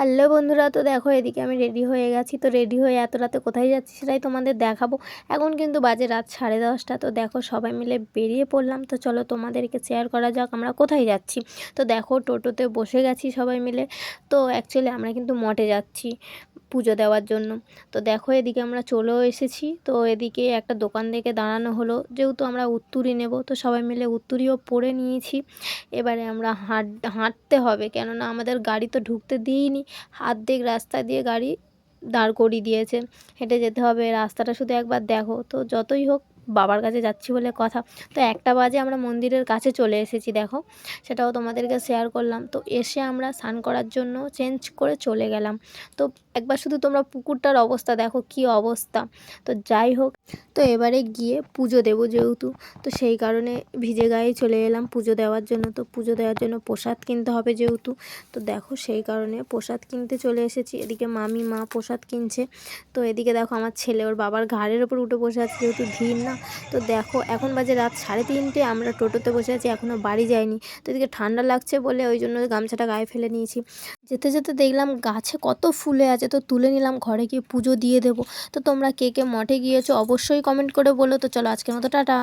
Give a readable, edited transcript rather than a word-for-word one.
Hello বন্ধুরা, তো দেখো এদিকে আমি রেডি হয়ে গেছি। তো রেডি হয়ে এত রাতে কোথায় যাচ্ছি সেটাই তোমাদের দেখাবো। এখন কিন্তু বাজে রাত 10:30। তো দেখো সবাই মিলে বেরিয়ে পড়লাম। তো চলো তোমাদেরকে শেয়ার করা যাক আমরা কোথায় যাচ্ছি। তো দেখো টোটোতে বসে গেছি সবাই মিলে। তো অ্যাকচুয়ালি আমরা কিন্তু মঠে যাচ্ছি পুজো দেওয়ার জন্য। তো দেখো এদিকে আমরা চলেও এসেছি। তো এদিকে একটা দোকান থেকে দাঁড়ানো হলো, যেহেতু আমরা উত্তুরি নেব তো সবাই মিলে উত্তুরিও পরে নিয়েছি। এবারে আমরা হাঁটতে হবে, কেননা আমাদের গাড়ি তো ঢুকতে দিইনি, অর্ধেক রাস্তা দিয়ে গাড়ি দাঁড় করিয়ে দিয়েছে। হেঁটে যেতে হবে, রাস্তাটা শুধু একবার দেখো। তো যতই হোক বাবার কাছে যাচ্ছি বলে কথা। তো 1টা বাজে আমরা মন্দিরের কাছে চলে এসেছি, দেখো সেটাও তোমাদেরকে শেয়ার করলাম। তো এসে আমরা স্নান করার জন্য চেঞ্জ করে চলে গেলাম। তো একবার শুধু তোমরা পুকুরটার অবস্থা দেখো, কি অবস্থা। তো যাই হোক, তো এবারে গিয়ে পুজো দেবো যেহেতু, তো সেই কারণে ভিজে গায়েই চলে এলাম পুজো দেওয়ার জন্য। তো পুজো দেওয়ার জন্য প্রসাদ কিনতে হবে যেহেতু, তো দেখো সেই কারণে প্রসাদ কিনতে চলে এসেছি। এদিকে মা প্রসাদ কিনছে। তো এদিকে দেখো আমার ছেলে ওর বাবার ঘাড়ের ওপর উঠে বসে আছে, যেহেতু ধীর না। তো দেখো এখন বাজে রাত 3:30, আমরা টোটোতে বসে আছি, এখনও বাড়ি যাইনি। তো এদিকে ঠান্ডা লাগছে বলে ওই জন্য গামছাটা গায়ে ফেলে নিয়েছি। যেতে যেতে দেখলাম গাছে কত ফুলে আছে, তো তুলে নিলাম, ঘরে গিয়ে পুজো দিয়ে দেবো। তো তোমরা কে কে মঠে গিয়েছো অবশ্যই কমেন্ট করে বলো। তো চলো আজকের মতো টাটা।